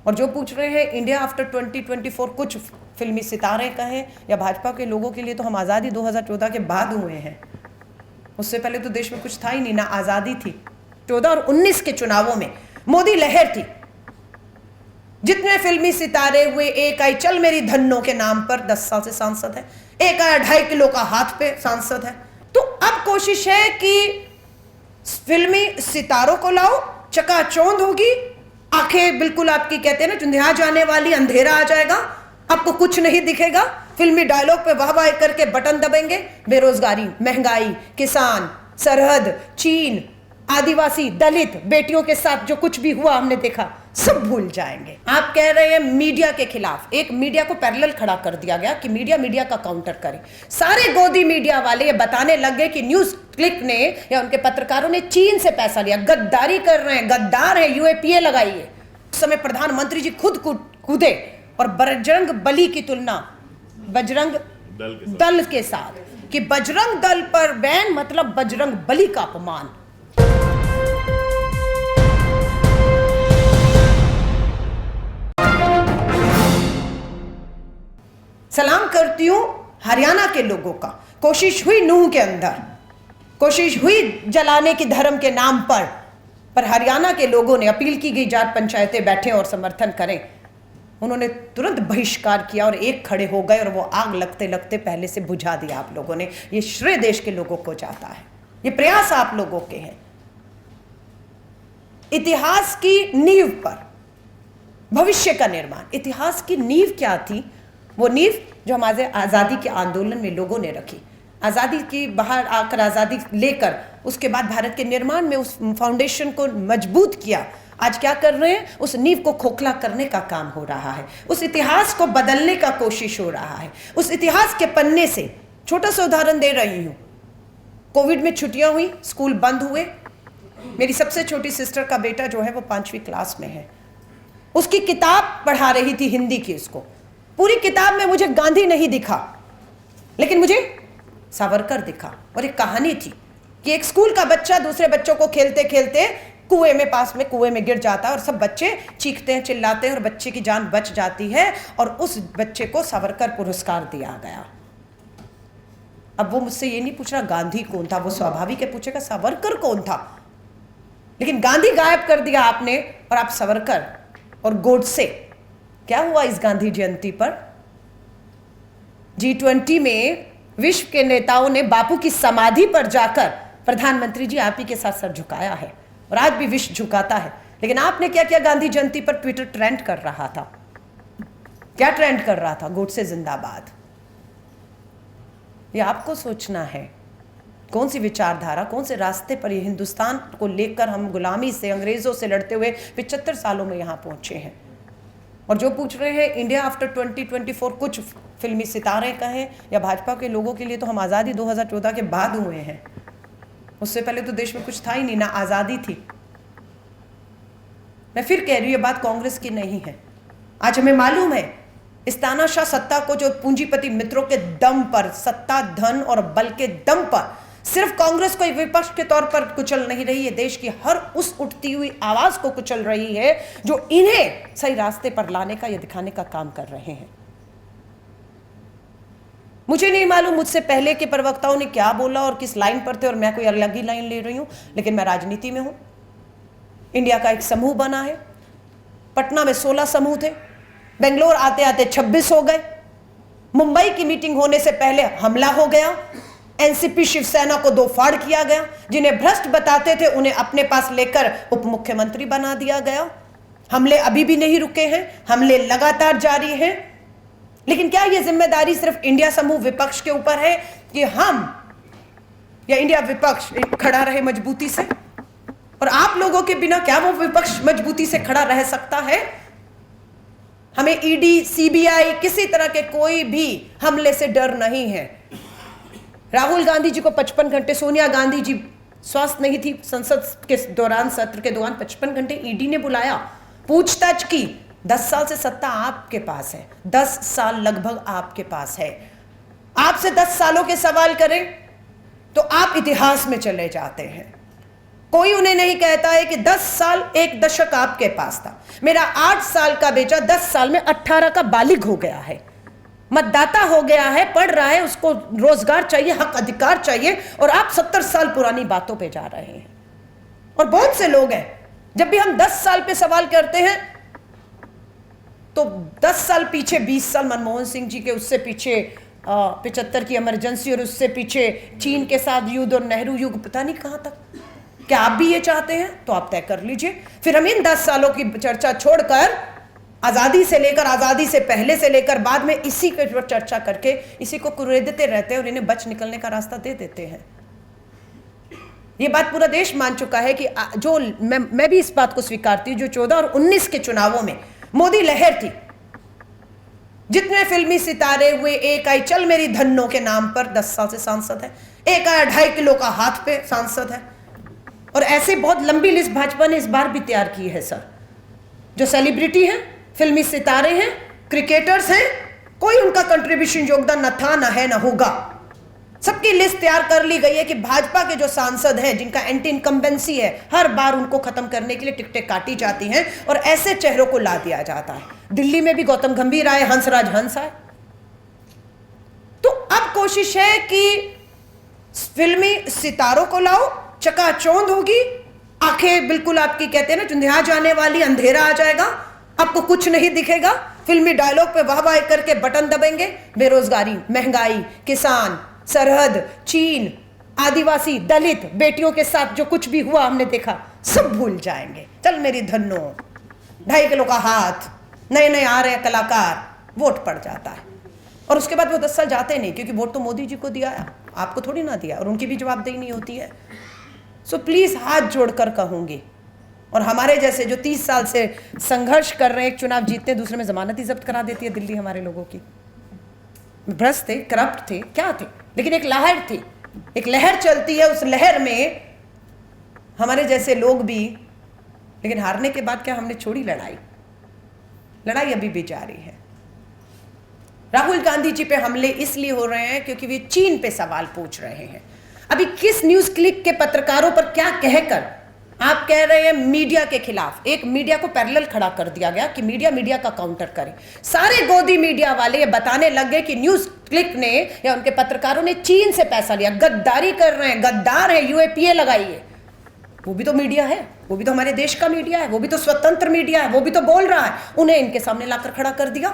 और जो पूछ रहे हैं इंडिया आफ्टर 2024 कुछ फिल्मी सितारे कहें या भाजपा के लोगों के लिए, तो हम आज़ादी 2014 के बाद हुए हैं। उससे पहले तो देश में कुछ था ही नहीं, ना आज़ादी थी। 14 और 19 के चुनावों में मोदी लहर थी। जितने फिल्मी सितारे हुए, एक आई चल मेरी धन्नो के नाम पर 10 साल से सांसद है, एक आया 2.5 किलो का हाथ पे सांसद है। तो अब कोशिश है कि फिल्मी सितारों को लाओ, चकाचौंध होगी, आंखें बिल्कुल आपकी कहते हैं ना चुंधिया जाने वाली, अंधेरा आ जाएगा, आपको कुछ नहीं दिखेगा। फिल्मी डायलॉग पे वाह वाह करके बटन दबेंगे। बेरोजगारी, महंगाई, किसान, सरहद, चीन, आदिवासी, दलित बेटियों के साथ जो कुछ भी हुआ हमने देखा, सब भूल जाएंगे। आप कह रहे हैं मीडिया के खिलाफ, एक मीडिया को पैरेलल खड़ा कर दिया गया कि मीडिया का काउंटर करे। सारे गोदी मीडिया वाले ये बताने लग गए कि न्यूज क्लिक ने या उनके पत्रकारों ने चीन से पैसा लिया, गद्दारी कर रहे हैं, गद्दार है, यूएपीए लगाइए। उस समय प्रधानमंत्री जी खुद कूदे और बजरंग बली की तुलना बजरंग दल के साथ कि बजरंग दल पर बैन मतलब बजरंग बली का अपमान। सलाम करती हूं हरियाणा के लोगों का। कोशिश हुई नूह के अंदर, कोशिश हुई जलाने की धर्म के नाम पर हरियाणा के लोगों ने अपील की गई जाट पंचायतें बैठे और समर्थन करें, उन्होंने तुरंत बहिष्कार किया और एक खड़े हो गए और वो आग लगते लगते पहले से बुझा दिया आप लोगों ने। ये श्रेय देश के लोगों को जाता है, ये प्रयास आप लोगों के हैं। इतिहास की नींव पर भविष्य का निर्माण। इतिहास की नींव क्या थी? वो नींव जो हमारे आज़ादी के आंदोलन में लोगों ने रखी, आज़ादी की बाहर आकर आज़ादी लेकर उसके बाद भारत के निर्माण में उस फाउंडेशन को मजबूत किया। आज क्या कर रहे हैं? उस नींव को खोखला करने का काम हो रहा है, उस इतिहास को बदलने का कोशिश हो रहा है। उस इतिहास के पन्ने से छोटा सा उदाहरण दे रही हूँ। कोविड में छुट्टियां हुई, स्कूल बंद हुए। मेरी सबसे छोटी सिस्टर का बेटा जो है वो 5वीं क्लास में है, उसकी किताब पढ़ा रही थी हिंदी की। उसको पूरी किताब में मुझे गांधी नहीं दिखा, लेकिन मुझे सावरकर दिखा। और एक कहानी थी कि एक स्कूल का बच्चा दूसरे बच्चों को खेलते खेलते कुएं में, पास में कुएं में गिर जाता है और सब बच्चे चीखते हैं, चिल्लाते हैं और बच्चे की जान बच जाती है और उस बच्चे को सावरकर पुरस्कार दिया गया। अब वो मुझसे ये नहीं पूछ रहा गांधी कौन था, वो स्वाभाविक है पूछेगा सावरकर कौन था। लेकिन गांधी गायब कर दिया आपने और आप सावरकर और गोडसे। क्या हुआ इस गांधी जयंती पर? G20 में विश्व के नेताओं ने बापू की समाधि पर जाकर प्रधानमंत्री जी आप ही के साथ सर झुकाया है और आज भी विश्व झुकाता है। लेकिन आपने क्या किया? गांधी जयंती पर ट्विटर ट्रेंड कर रहा था। क्या ट्रेंड कर रहा था? गोडसे जिंदाबाद। ये आपको सोचना है कौन सी विचारधारा, कौन से रास्ते पर ये हिंदुस्तान को लेकर हम गुलामी से, अंग्रेजों से लड़ते हुए 75 सालों में यहां पहुंचे हैं। और जो पूछ रहे हैं इंडिया आफ्टर 2024 कुछ फिल्मी सितारे कहें या भाजपा के लोगों के लिए, तो हम आज़ादी 2014 के बाद हुए हैं। उससे पहले तो देश में कुछ था ही नहीं, ना आज़ादी थी। मैं फिर कह रही हूँ, ये बात कांग्रेस की नहीं है। आज हमें मालूम है इस तानाशाह सत्ता को जो पूंजीपति मित्रों के दम पर, सत्ता, धन और बल के दम पर सिर्फ कांग्रेस को विपक्ष के तौर पर कुचल नहीं रही है, देश की हर उस उठती हुई आवाज को कुचल रही है जो इन्हें सही रास्ते पर लाने का या दिखाने का काम कर रहे हैं। मुझे नहीं मालूम मुझसे पहले के प्रवक्ताओं ने क्या बोला और किस लाइन पर थे और मैं कोई अलग ही लाइन ले रही हूं, लेकिन मैं राजनीति में हूं। इंडिया का एक समूह बना है। पटना में 16 समूह थे, बेंगलोर आते आते 26 हो गए। मुंबई की मीटिंग होने से पहले हमला हो गया। एनसीपी शिवसेना को 2 फाड़ किया गया। जिन्हें भ्रष्ट बताते थे उन्हें अपने पास लेकर उप मुख्यमंत्री बना दिया गया। हमले अभी भी नहीं रुके हैं, हमले लगातार जारी हैं। लेकिन क्या यह जिम्मेदारी सिर्फ इंडिया समूह विपक्ष के ऊपर है कि हम या इंडिया विपक्ष खड़ा रहे मजबूती से? और आप लोगों के बिना क्या वो विपक्ष मजबूती से खड़ा रह सकता है? हमें ईडी, सीबीआई, किसी तरह के कोई भी हमले से डर नहीं है। राहुल गांधी जी को 55 घंटे, सोनिया गांधी जी स्वस्थ नहीं थी, संसद के दौरान, सत्र के दौरान 55 घंटे ईडी ने बुलाया, पूछताछ की। 10 साल से सत्ता आपके पास है, 10 साल लगभग आपके पास है। आपसे 10 सालों के सवाल करें तो आप इतिहास में चले जाते हैं। कोई उन्हें नहीं कहता है कि 10 साल, एक दशक आपके पास था। मेरा 8 साल का बेटा 10 साल में 18 का बालिग हो गया है, मतदाता हो गया है, पढ़ रहा है, उसको रोजगार चाहिए, हक अधिकार चाहिए, और आप 70 साल पुरानी बातों पे जा रहे हैं। और बहुत से लोग हैं, जब भी हम 10 साल पे सवाल करते हैं तो 10 साल पीछे, 20 साल मनमोहन सिंह जी के, उससे पीछे 75 की इमरजेंसी, और उससे पीछे चीन के साथ युद्ध और नेहरू युग, पता नहीं कहां तक। क्या आप भी ये चाहते हैं? तो आप तय कर लीजिए। फिर हम इन 10 सालों की चर्चा छोड़कर आजादी से लेकर, आजादी से पहले से लेकर बाद में इसी के ऊपर चर्चा करके इसी को कुरेदते रहते हैं और इन्हें बच निकलने का रास्ता दे देते हैं। ये बात पूरा देश मान चुका है कि जो मैं भी इस बात को स्वीकारती हूं, जो 14 और 19 के चुनावों में मोदी लहर थी, जितने फिल्मी सितारे हुए, एक आई चल मेरी धन्नो के नाम पर 10 साल से सांसद है, एक आया 2.5 किलो का हाथ पे सांसद है, और ऐसे बहुत लंबी लिस्ट भाजपा ने इस बार भी तैयार की है सर। जो सेलिब्रिटी हैं, फिल्मी सितारे हैं, क्रिकेटर्स हैं, कोई उनका कंट्रीब्यूशन, योगदान न था, न है, न होगा। सबकी लिस्ट तैयार कर ली गई है कि भाजपा के जो सांसद हैं, जिनका एंटी इनकम्बेंसी है, हर बार उनको खत्म करने के लिए टिकटें काटी जाती हैं और ऐसे चेहरों को ला दिया जाता है। दिल्ली में भी गौतम गंभीर आए, हंसराज हंस आए। तो अब कोशिश है कि फिल्मी सितारों को लाओ, चकाचौंध होगी, आंखें बिल्कुल आपकी कहते हैं ना चुंधिया जाने वाली, अंधेरा आ जाएगा, आपको कुछ नहीं दिखेगा। फिल्मी डायलॉग पे वाह वाह करके बटन दबेंगे। बेरोजगारी, महंगाई, किसान, सरहद, चीन, आदिवासी, दलित, बेटियों के साथ जो कुछ भी हुआ हमने देखा, सब भूल जाएंगे। चल मेरी धन्नो, 2.5 किलो का हाथ, नए नए आ रहे कलाकार, वोट पड़ जाता है। और उसके बाद वो 10 साल जाते नहीं, क्योंकि वोट तो मोदी जी को दिया है, आपको थोड़ी ना दिया, और उनकी भी जवाबदेही नहीं होती है। सो प्लीज हाथ जोड़कर कहूंगी, और हमारे जैसे जो 30 साल से संघर्ष कर रहे हैं, एक चुनाव जीतते, दूसरे में जमानत ही जब्त करा देती है दिल्ली हमारे लोगों की। भ्रष्ट थे, करप्ट थे, क्या थे, लेकिन एक लहर थी, एक लहर चलती है, उस लहर में हमारे जैसे लोग भी। लेकिन हारने के बाद क्या हमने छोड़ी लड़ाई? लड़ाई अभी भी जारी है। राहुल गांधी जी पे हमले इसलिए हो रहे हैं क्योंकि वे चीन पे सवाल पूछ रहे हैं। अभी किस न्यूज क्लिक के पत्रकारों पर क्या कहकर आप कह रहे हैं मीडिया के खिलाफ? एक मीडिया को पैरेलल खड़ा कर दिया गया कि मीडिया का काउंटर करे। सारे गोदी मीडिया वाले ये बताने लग गए कि न्यूज क्लिक ने या उनके पत्रकारों ने चीन से पैसा लिया, गद्दारी कर रहे हैं, गद्दार है, यूएपीए लगाइए। वो भी तो मीडिया है, वो भी तो हमारे देश का मीडिया है, वो भी तो स्वतंत्र मीडिया है, वो भी तो बोल रहा है। उन्हें इनके सामने लाकर खड़ा कर दिया।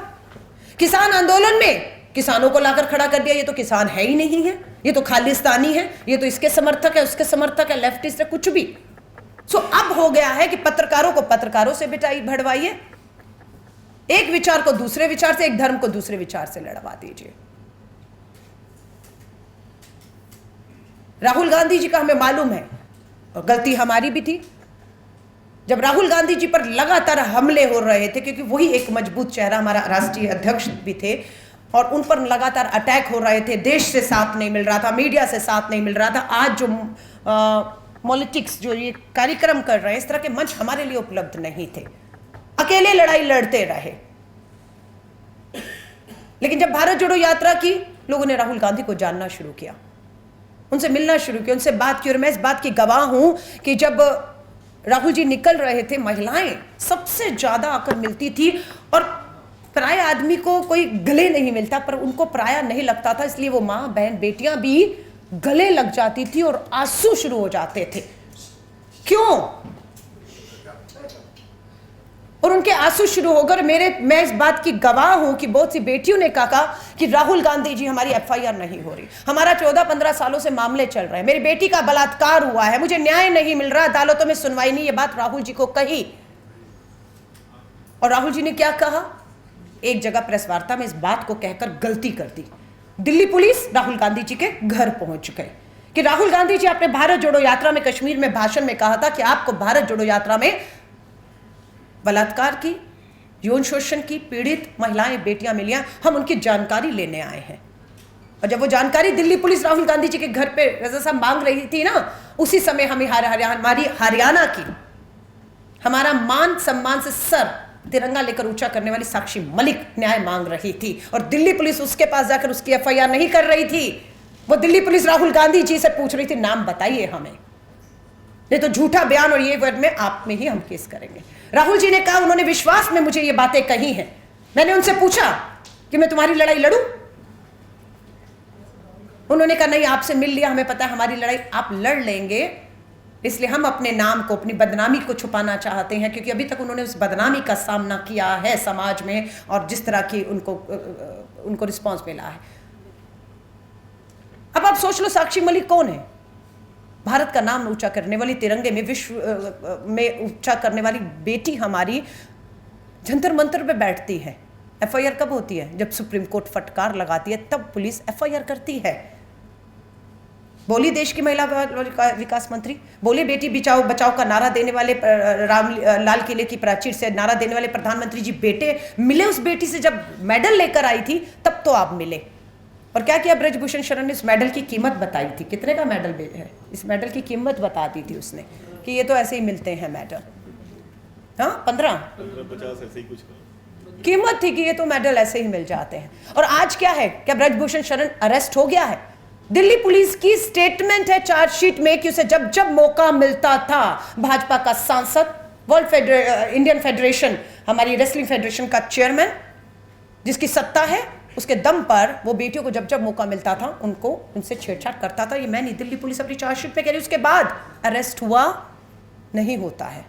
किसान आंदोलन में किसानों को लाकर खड़ा कर दिया, ये तो किसान है ही नहीं है, ये तो खालिस्तानी है, ये तो इसके समर्थक है, उसके समर्थक है, लेफ्टिस्ट है, कुछ भी। सो अब हो गया है कि पत्रकारों को पत्रकारों से भिड़वाइए, एक विचार को दूसरे विचार से, एक धर्म को दूसरे विचार से लड़वा दीजिए। राहुल गांधी जी का हमें मालूम है, और गलती हमारी भी थी, जब राहुल गांधी जी पर लगातार हमले हो रहे थे, क्योंकि वही एक मजबूत चेहरा, हमारा राष्ट्रीय अध्यक्ष भी थे, और उन पर लगातार अटैक हो रहे थे। देश से साथ नहीं मिल रहा था, मीडिया से साथ नहीं मिल रहा था। आज जो पॉलिटिक्स जो ये कार्यक्रम कर रहे हैं, इस तरह के मंच हमारे लिए उपलब्ध नहीं थे, अकेले लड़ाई लड़ते रहे। लेकिन जब भारत जोड़ो यात्रा की, लोगों ने राहुल गांधी को जानना शुरू किया, उनसे मिलना शुरू किया, उनसे बात की। और मैं इस बात की गवाह हूं कि जब राहुल जी निकल रहे थे, महिलाएं सबसे ज्यादा आकर मिलती थी, और प्राय आदमी को कोई गले नहीं मिलता, पर उनको प्राय नहीं लगता था, इसलिए वो माँ बहन बेटियां भी गले लग जाती थी और आंसू शुरू हो जाते थे। क्यों? और उनके आंसू शुरू होकर मैं इस बात की गवाह हूं कि बहुत सी बेटियों ने कहा कि राहुल गांधी जी हमारी एफआईआर नहीं हो रही, हमारा 14-15 सालों से मामले चल रहे हैं, मेरी बेटी का बलात्कार हुआ है, मुझे न्याय नहीं मिल रहा, अदालतों में सुनवाई नहीं। ये बात राहुल जी को कही, और राहुल जी ने क्या कहा? एक जगह प्रेस वार्ता में इस बात को कहकर गलती कर दी। दिल्ली पुलिस राहुल गांधी जी के घर पहुंच गए कि राहुल गांधी जी, आपने भारत जोड़ो यात्रा में कश्मीर में भाषण में कहा था कि आपको भारत जोड़ो यात्रा में बलात्कार की, यौन शोषण की पीड़ित महिलाएं बेटियां मिलियां, हम उनकी जानकारी लेने आए हैं। और जब वो जानकारी दिल्ली पुलिस राहुल गांधी जी के घर पे रजा साहब मांग रही थी ना, उसी समय हमें हमारी हरियाणा की, हमारा मान सम्मान से सर तिरंगा लेकर ऊंचा करने वाली साक्षी मलिक न्याय मांग रही थी, और दिल्ली पुलिस उसके पास जाकर उसकी एफआईआर नहीं कर रही थी। वो दिल्ली पुलिस राहुल गांधी जी से पूछ रही थी, नाम बताइए हमें। नहीं तो झूठा बयान और ये वर्ड में आप में ही हम केस करेंगे। राहुल जी ने कहा, उन्होंने विश्वास में मुझे ये बातें कही हैं। मैंने उनसे पूछा कि मैं तुम्हारी लड़ाई लड़ूं? उन्होंने कहा नहीं, आपसे मिल लिया, हमें पता है हमारी लड़ाई आप लड़ लेंगे, इसलिए हम अपने नाम को, अपनी बदनामी को छुपाना चाहते हैं, क्योंकि अभी तक उन्होंने उस बदनामी का सामना किया है समाज में और जिस तरह की उनको रिस्पॉन्स मिला है। अब आप सोच लो, साक्षी मलिक कौन है? भारत का नाम ऊंचा करने वाली, तिरंगे में, विश्व में ऊंचा करने वाली बेटी हमारी जंतर मंतर पे बैठती है। एफआईआर कब होती है? जब सुप्रीम कोर्ट फटकार लगाती है तब पुलिस एफआईआर करती है। बोली देश की महिला विकास मंत्री, बोले बेटी बचाओ बचाओ का नारा देने वाले, लाल किले की प्राचीर से नारा देने वाले प्रधानमंत्री जी बेटे मिले उस बेटी से जब मेडल लेकर आई थी, तब तो आप मिले। और क्या किया ब्रजभूषण शरण ने? इस मेडल की कीमत बताई थी, कितने का मेडल है, इस मेडल की कीमत बता दी थी उसने कि ये तो ऐसे ही मिलते हैं मेडल। हाँ, 15-50 ऐसे ही कुछ कीमत थी कि ये तो मेडल ऐसे ही मिल जाते हैं। और आज क्या है? क्या ब्रजभूषण शरण अरेस्ट हो गया है? दिल्ली पुलिस की स्टेटमेंट है चार्जशीट में कि उसे जब जब मौका मिलता था, भाजपा का सांसद, इंडियन फेडरेशन, हमारी रेसलिंग फेडरेशन का चेयरमैन जिसकी सत्ता है, उसके दम पर वो बेटियों को जब जब मौका मिलता था उनसे छेड़छाड़ करता था। ये मैं नहीं, दिल्ली पुलिस अपनी चार्जशीट पे कह रही है। उसके बाद अरेस्ट हुआ नहीं होता है।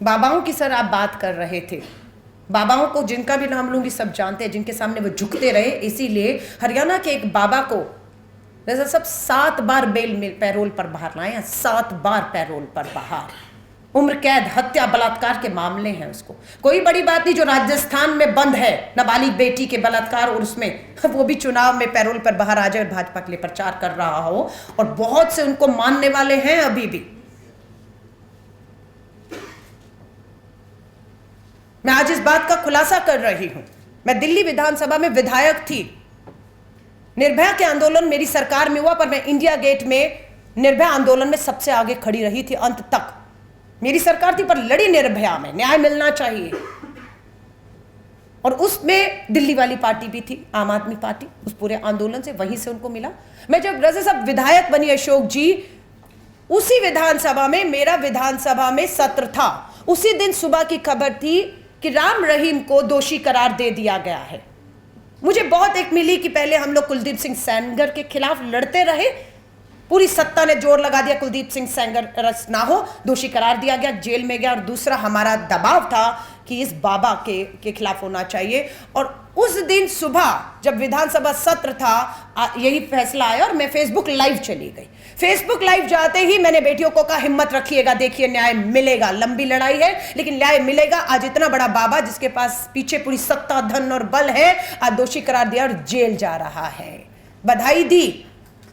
बाबाओं की सर आप बात कर रहे थे, बाबाओं को जिनका भी नाम लूंगी सब जानते हैं, जिनके सामने वो झुकते रहे। इसीलिए हरियाणा के एक बाबा को जैसा सब 7 बार पैरोल पर बाहर लाए हैं, 7 बार पैरोल पर बाहर। उम्र कैद, हत्या, बलात्कार के मामले हैं उसको। कोई बड़ी बात नहीं जो राजस्थान में बंद है नाबालिग बेटी के बलात्कार, और उसमें वो भी चुनाव में पैरोल पर बाहर आ जाए, भाजपा के लिए प्रचार कर रहा हो, और बहुत से उनको मानने वाले हैं अभी भी। मैं आज इस बात का खुलासा कर रही हूं। मैं दिल्ली विधानसभा में विधायक थी, निर्भया के आंदोलन मेरी सरकार में हुआ, पर मैं इंडिया गेट में निर्भया आंदोलन में सबसे आगे खड़ी रही थी। अंत तक मेरी सरकार थी, पर लड़ी निर्भया में, न्याय मिलना चाहिए। और उसमें दिल्ली वाली पार्टी भी थी, आम आदमी पार्टी, उस पूरे आंदोलन से वहीं से उनको मिला। मैं जब रज़ा साहब विधायक बनी अशोक जी, उसी विधानसभा में मेरा विधानसभा में सत्र था। उसी दिन सुबह की खबर थी कि राम रहीम को दोषी करार दे दिया गया है। मुझे बहुत एक मिली कि पहले हम लोग कुलदीप सिंह सेंगर के खिलाफ लड़ते रहे, पूरी सत्ता ने जोर लगा दिया कुलदीप सिंह सेंगर अरेस्ट ना हो, दोषी करार दिया गया, जेल में गया। और दूसरा हमारा दबाव था कि इस बाबा के खिलाफ होना चाहिए। और उस दिन सुबह जब विधानसभा सत्र था, यही फैसला आया और मैं फेसबुक लाइव चली गई। फेसबुक लाइव जाते ही मैंने बेटियों को कहा, हिम्मत रखिएगा, देखिए न्याय मिलेगा। लंबी लड़ाई है लेकिन न्याय मिलेगा। आज इतना बड़ा बाबा जिसके पास पीछे पूरी सत्ता, धन और बल है, आज दोषी करार दिया और जेल जा रहा है। बधाई दी।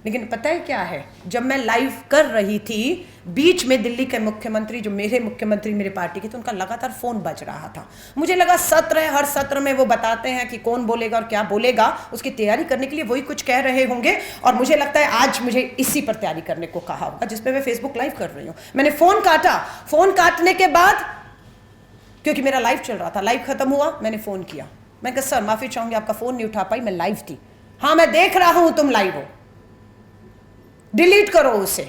लेकिन पता है क्या है, जब मैं लाइव कर रही थी, बीच में दिल्ली के मुख्यमंत्री, जो मेरे मुख्यमंत्री मेरी पार्टी के, तो उनका लगातार फोन बज रहा था। मुझे लगा सत्र है, हर सत्र में वो बताते हैं कि कौन बोलेगा और क्या बोलेगा, उसकी तैयारी करने के लिए वही कुछ कह रहे होंगे। और मुझे लगता है आज मुझे इसी पर तैयारी करने को कहा होगा, जिसपे मैं फेसबुक लाइव कर रही हूँ। मैंने फोन काटा, फोन काटने के बाद, क्योंकि मेरा लाइव चल रहा था, लाइव खत्म हुआ, मैंने फोन किया। मैं कहा सर माफी चाहूंगी, आपका फोन नहीं उठा पाई, मैं लाइव थी। हाँ मैं देख रहा हूं तुम लाइव हो, डिलीट करो उसे।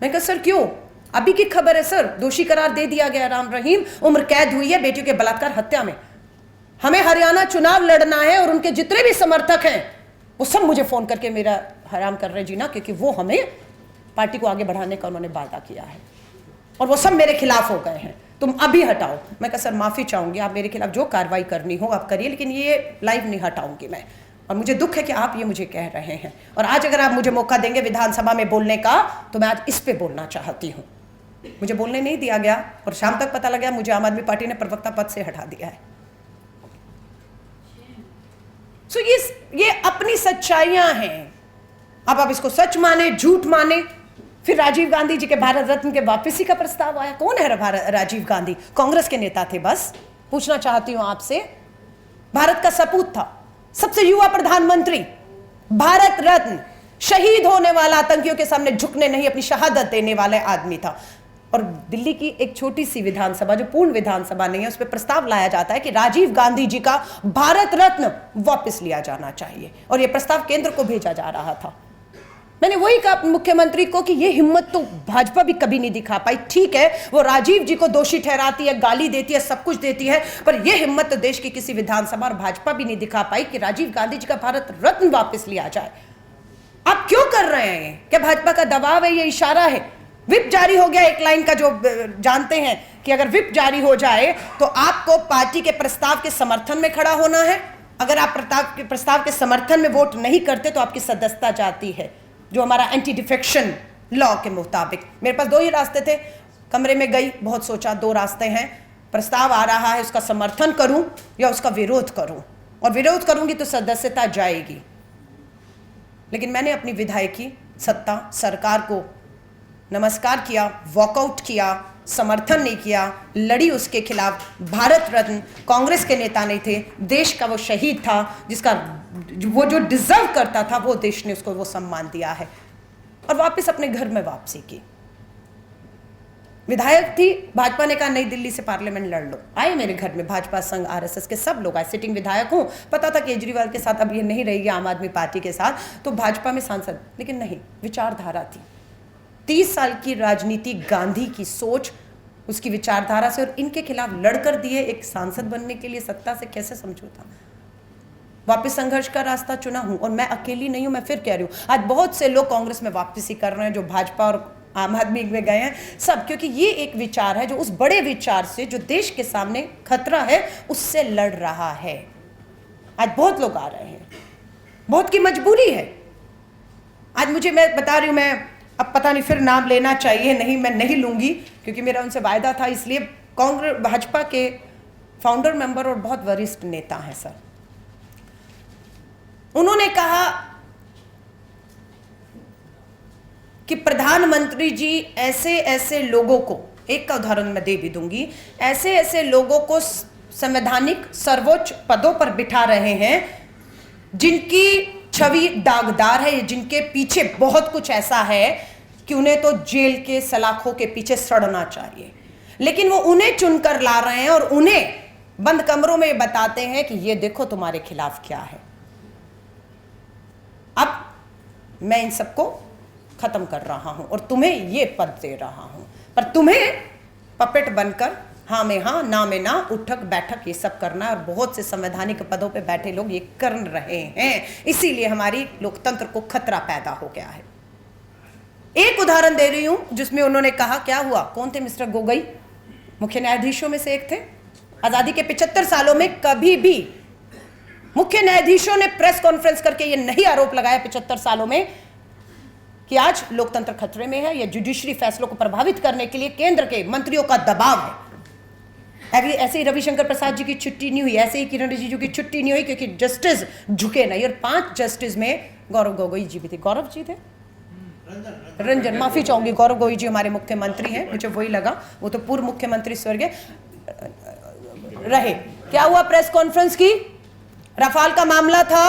मैं कहा सर क्यों? अभी की खबर है सर, दोषी करार दे दिया गया राम रहीम, उम्र कैद हुई है बेटियों के बलात्कार हत्या में। हमें हरियाणा चुनाव लड़ना है और उनके जितने भी समर्थक हैं वो सब मुझे फोन करके मेरा हराम कर रहे जीना, क्योंकि वो हमें पार्टी को आगे बढ़ाने का उन्होंने वादा किया है और वो सब मेरे खिलाफ हो गए हैं, तुम अभी हटाओ। मैं कहा सर माफी चाहूंगी, आप मेरे खिलाफ जो कार्रवाई करनी हो आप करिए, लेकिन ये लाइव नहीं हटाऊंगी मैं। और मुझे दुख है कि आप ये मुझे कह रहे हैं, और आज अगर आप मुझे मौका देंगे विधानसभा में बोलने का, तो मैं आज इस पे बोलना चाहती हूं। मुझे बोलने नहीं दिया गया और शाम तक पता लगा मुझे आम आदमी पार्टी ने प्रवक्ता पद से हटा दिया है। सो ये अपनी सच्चाइयां हैं। अब आप इसको सच माने झूठ माने। फिर राजीव गांधी जी के भारत रत्न के वापसी का प्रस्ताव आया। कौन है राजीव गांधी? कांग्रेस के नेता थे। बस पूछना चाहती हूं आपसे, भारत का सपूत था, सबसे युवा प्रधानमंत्री, भारत रत्न, शहीद होने वाला, आतंकियों के सामने झुकने नहीं, अपनी शहादत देने वाले आदमी था। और दिल्ली की एक छोटी सी विधानसभा, जो पूर्ण विधानसभा नहीं है, उस पर प्रस्ताव लाया जाता है कि राजीव गांधी जी का भारत रत्न वापस लिया जाना चाहिए, और यह प्रस्ताव केंद्र को भेजा जा रहा था। मैंने वही कहा मुख्यमंत्री को कि ये हिम्मत तो भाजपा भी कभी नहीं दिखा पाई। ठीक है, वो राजीव जी को दोषी ठहराती है, गाली देती है, सब कुछ देती है, पर ये हिम्मत तो देश की किसी विधानसभा और भाजपा भी नहीं दिखा पाई कि राजीव गांधी जी का भारत रत्न वापस लिया जाए। आप क्यों कर रहे हैं? क्या भाजपा का दबाव है? ये इशारा है? विप जारी हो गया एक लाइन का, जो जानते हैं कि अगर विप जारी हो जाए तो आपको पार्टी के प्रस्ताव के समर्थन में खड़ा होना है। अगर आप प्रस्ताव के समर्थन में वोट नहीं करते तो आपकी सदस्यता जाती है, जो हमारा एंटी डिफेक्शन लॉ के मुताबिक। मेरे पास 2 ही रास्ते थे, कमरे में गई, बहुत सोचा, 2 रास्ते हैं, प्रस्ताव आ रहा है, उसका समर्थन करूं या उसका विरोध करूं, और विरोध करूंगी तो सदस्यता जाएगी। लेकिन मैंने अपनी विधायकी सत्ता सरकार को नमस्कार किया, वॉकआउट किया, समर्थन नहीं किया, लड़ी उसके खिलाफ। भारत रत्न कांग्रेस के नेता नहीं थे, देश का वो शहीद था जिसका वो जो डिजर्व करता था, वो देश ने उसको वो सम्मान दिया है, और वापस अपने घर में वापसी की। विधायक थी, भाजपा ने कहा नई दिल्ली से पार्लियामेंट लड़ लो। आए मेरे घर में भाजपा, संघ, आरएसएस के सब लोग आए, सिटिंग विधायक हूं, पता था केजरीवाल के साथ अब ये नहीं रहेगी आम आदमी पार्टी के साथ, तो भाजपा में सांसद, लेकिन नहीं, विचारधारा थी। 30 साल की राजनीति, गांधी की सोच, उसकी विचारधारा से, और इनके खिलाफ लड़कर दिए एक सांसद बनने के लिए सत्ता से कैसे समझौता। वापस संघर्ष का रास्ता चुना हूं, और मैं अकेली नहीं हूं। मैं फिर कह रही हूं, आज बहुत से लोग कांग्रेस में वापसी कर रहे हैं, जो भाजपा और आम आदमी में गए हैं, सब, क्योंकि ये एक विचार है जो उस बड़े विचार से, जो देश के सामने खतरा है, उससे लड़ रहा है। आज बहुत लोग आ रहे हैं, बहुत की मजबूरी है। आज मुझे, मैं बता रही हूं, मैं अब पता नहीं फिर नाम लेना चाहिए, नहीं, मैं नहीं लूंगी, क्योंकि मेरा उनसे वायदा था। इसलिए कांग्रेस, भाजपा के फाउंडर मेंबर और बहुत वरिष्ठ नेता हैं सर, उन्होंने कहा कि प्रधानमंत्री जी ऐसे ऐसे लोगों को, एक का उदाहरण मैं दे भी दूंगी, ऐसे ऐसे लोगों को संवैधानिक सर्वोच्च पदों पर बिठा रहे हैं जिनकी छवि दागदार है, जिनके पीछे बहुत कुछ ऐसा है कि उन्हें तो जेल के सलाखों के पीछे सड़ना चाहिए, लेकिन वो उन्हें चुनकर ला रहे हैं और उन्हें बंद कमरों में बताते हैं कि ये देखो तुम्हारे खिलाफ क्या है। अब मैं इन सबको खत्म कर रहा हूं और तुम्हें ये पद दे रहा हूं, पर तुम्हें पपेट बनकर हाँ में हाँ, ना में ना, उठक बैठक ये सब करना है, और बहुत से संवैधानिक पदों पे बैठे लोग ये कर रहे हैं। इसीलिए हमारी लोकतंत्र को खतरा पैदा हो गया है। एक उदाहरण दे रही हूं जिसमें उन्होंने कहा, क्या हुआ, कौन थे मिस्टर गोगोई, मुख्य न्यायाधीशों में से एक थे। आजादी के 75 सालों में कभी भी मुख्य न्यायाधीशों ने प्रेस कॉन्फ्रेंस करके ये नहीं आरोप लगाया 75 सालों में कि आज लोकतंत्र खतरे में है, या जुडिशरी फैसलों को प्रभावित करने के लिए केंद्र के मंत्रियों का दबाव है। ऐसे ही रविशंकर प्रसाद जी की छुट्टी नहीं हुई, ऐसे ही किरण रिजिजू की छुट्टी नहीं हुई, क्योंकि जस्टिस झुके नहीं। और 5 जस्टिस में गौरव गोगोई जी भी थे, गौरव जी थे, रंजन, माफी चाहूंगी, गौरव गोगोई जी हमारे मुख्यमंत्री हैं, मुझे वही लगा, वो तो पूर्व मुख्यमंत्री स्वर्गीय रहे। क्या हुआ प्रेस कॉन्फ्रेंस की, रफाल का मामला था,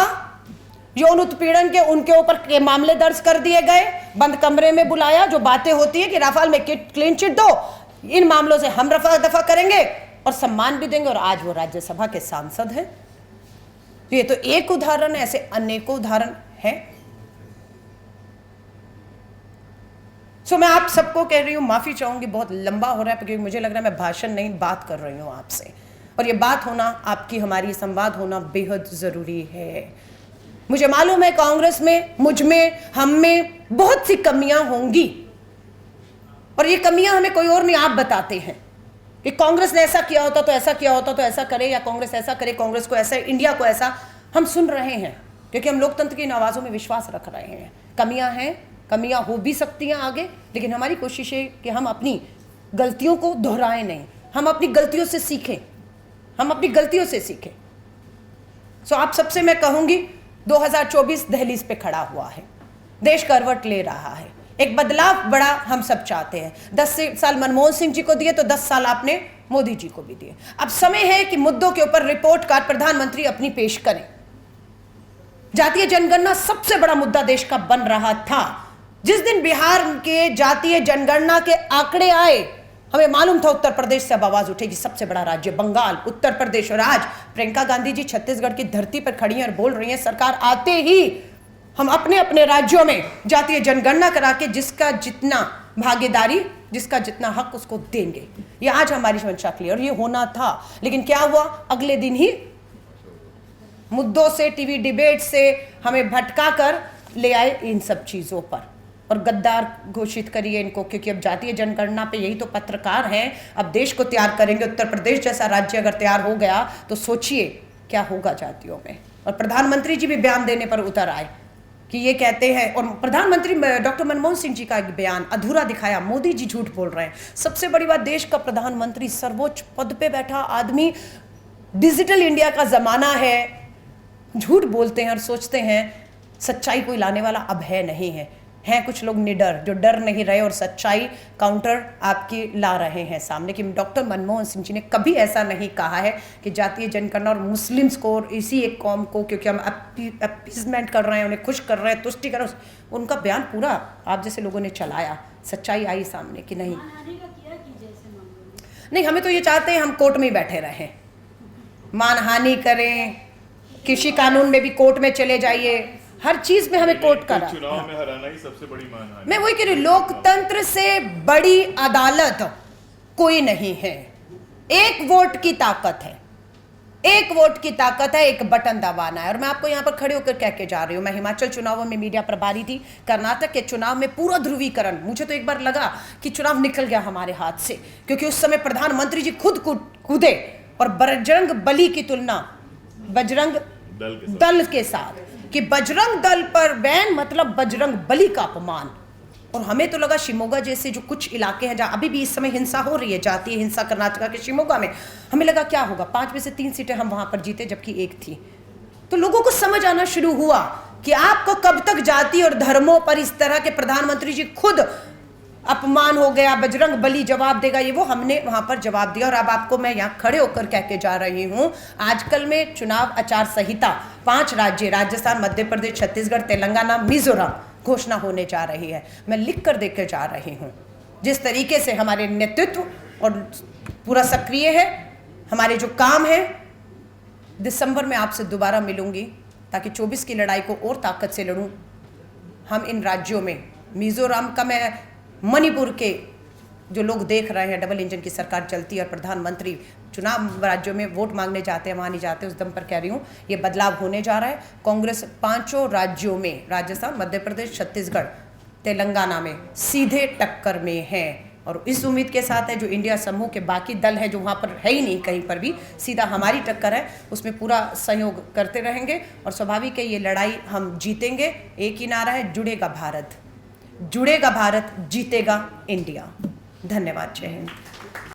यौन उत्पीड़न के उनके ऊपर के मामले दर्ज कर दिए गए, बंद कमरे में बुलाया, जो बातें होती है कि रफाल में क्लीन चिट दो, इन मामलों से हम रफा दफा करेंगे और सम्मान भी देंगे, और आज वो राज्यसभा के सांसद हैं। ये तो एक उदाहरण है, ऐसे अनेकों उदाहरण हैं। सो मैं आप सबको कह रही हूं, माफी चाहूंगी, बहुत लंबा हो रहा है, क्योंकि मुझे लग रहा है मैं भाषण नहीं, बात कर रही हूं आपसे, और ये बात होना, आपकी हमारी संवाद होना बेहद जरूरी है। मुझे मालूम है कांग्रेस में, मुझ में, हम में बहुत सी कमियां होंगी, और ये कमियां हमें कोई और नहीं, आप बताते हैं कि कांग्रेस ने ऐसा किया होता तो ऐसा किया होता तो ऐसा करे, या कांग्रेस ऐसा करे, कांग्रेस को ऐसा, इंडिया को ऐसा। हम सुन रहे हैं क्योंकि हम लोकतंत्र की इन आवाज़ों में विश्वास रख रहे हैं। कमियां हैं, कमियां हो भी सकती हैं आगे, लेकिन हमारी कोशिश है कि हम अपनी गलतियों को दोहराएं नहीं, हम अपनी गलतियों से सीखें, हम अपनी गलतियों से सीखें। सो आप सबसे मैं कहूंगी, 2024 दहलीज पे खड़ा हुआ है, देश करवट ले रहा है, एक बदलाव बड़ा हम सब चाहते हैं। 10 साल मनमोहन सिंह जी को दिए तो 10 साल आपने मोदी जी को भी दिए। अब समय है कि मुद्दों के ऊपर रिपोर्ट कार्ड प्रधानमंत्री अपनी पेश करें। जातीय जनगणना सबसे बड़ा मुद्दा देश का बन रहा था। जिस दिन बिहार के जातीय जनगणना के आंकड़े आए, हमें मालूम था उत्तर प्रदेश से अब आवाज उठेगी, सबसे बड़ा राज्य बंगाल, उत्तर प्रदेश, और आज प्रियंका गांधी जी छत्तीसगढ़ की धरती पर खड़ी हैं और बोल रही हैं, सरकार आते ही हम अपने अपने राज्यों में जातीय जनगणना करा के जिसका जितना भागीदारी, जिसका जितना हक उसको देंगे। ये आज हमारी मंशा थी और ये होना था, लेकिन क्या हुआ, अगले दिन ही मुद्दों से, टीवी डिबेट से हमें भटका कर ले आए इन सब चीजों पर और गद्दार घोषित करिए इनको, क्योंकि अब जातीय जनगणना पे यही तो पत्रकार हैं, अब देश को तैयार करेंगे। उत्तर प्रदेश जैसा राज्य अगर तैयार हो गया तो सोचिए क्या होगा जातियों में। और प्रधानमंत्री जी भी बयान देने पर उतर आए कि ये कहते हैं, और प्रधानमंत्री डॉक्टर मनमोहन सिंह जी का एक बयान अधूरा दिखाया, मोदी जी झूठ बोल रहे हैं। सबसे बड़ी बात, देश का प्रधानमंत्री, सर्वोच्च पद पे बैठा आदमी, डिजिटल इंडिया का जमाना है, झूठ बोलते हैं और सोचते हैं सच्चाई कोई लाने वाला अब है नहीं है। हैं कुछ लोग निडर जो डर नहीं रहे और सच्चाई काउंटर आपकी ला रहे हैं सामने कि डॉक्टर मनमोहन सिंह जी ने कभी ऐसा नहीं कहा है कि जातीय जनगणना और मुस्लिम्स को और इसी एक कौम को, क्योंकि हम अपीजमेंट कर रहे हैं, उन्हें खुश कर रहे हैं, तुष्टि कर रहे हैं, उनका बयान पूरा आप जैसे लोगों ने चलाया, सच्चाई आई सामने कि नहीं। नहीं, हमें तो ये चाहते हैं हम कोर्ट में ही बैठे रहें, मानहानि करें, कृषि कानून में भी कोर्ट में चले जाइए, हर चीज में हमें कोर्ट करा। चुनाव में हराना ही सबसे बड़ी मानहानि। मैं वही कह रही हूँ, लोकतंत्र से बड़ी अदालत कोई नहीं है। एक वोट की ताकत है, एक वोट की ताकत है, एक बटन दबाना है। और मैं आपको यहाँ पर खड़े होकर कह के जा रही हूँ, मैं हिमाचल चुनावों में मीडिया प्रभारी थी, कर्नाटक के चुनाव में पूरा ध्रुवीकरण, मुझे तो एक बार लगा कि चुनाव निकल गया हमारे हाथ से, क्योंकि उस समय प्रधानमंत्री जी खुद कूदे और बजरंग बली की तुलना बजरंग दल के साथ कि बजरंग दल पर बैन मतलब बजरंग बली का अपमान। और हमें तो लगा शिमोगा जैसे जो कुछ इलाके हैं जहां अभी भी इस समय हिंसा हो रही है, जातीय हिंसा कर्नाटक के शिमोगा में, हमें लगा क्या होगा, 5 में से 3 सीटें हम वहां पर जीते जबकि 1 थी। तो लोगों को समझ आना शुरू हुआ कि आपको कब तक जाति और धर्मों पर इस तरह के प्रधानमंत्री जी खुद अपमान हो गया, बजरंग बली जवाब देगा, ये वो हमने वहां पर जवाब दिया। और अब आपको मैं यहाँ खड़े होकर कह के जा रही हूँ, आजकल में चुनाव आचार संहिता 5 राज्य, राजस्थान, मध्य प्रदेश, छत्तीसगढ़, तेलंगाना, मिजोरम घोषणा होने जा रही है। मैं लिख कर देकर जा रही हूँ, जिस तरीके से हमारे नेतृत्व और पूरा सक्रिय है, हमारे जो काम है, दिसंबर में आपसे दोबारा मिलूंगी ताकि 24 की लड़ाई को और ताकत से लड़ूं। हम इन राज्यों में, मिजोरम का, मैं मणिपुर के जो लोग देख रहे हैं, डबल इंजन की सरकार चलती है और प्रधानमंत्री चुनाव राज्यों में वोट मांगने जाते हैं, वहाँ नहीं जाते, उस दम पर कह रही हूँ ये बदलाव होने जा रहा है। कांग्रेस 5 राज्यों में, राजस्थान, मध्य प्रदेश, छत्तीसगढ़, तेलंगाना में सीधे टक्कर में है। और इस उम्मीद के साथ है जो इंडिया समूह के बाकी दल है जो वहाँ पर है ही नहीं कहीं पर भी, सीधा हमारी टक्कर है, उसमें पूरा सहयोग करते रहेंगे और स्वाभाविक है ये लड़ाई हम जीतेंगे। एक ही नारा है, जुड़ेगा भारत, जुड़ेगा भारत, जीतेगा इंडिया। धन्यवाद, जय हिंद।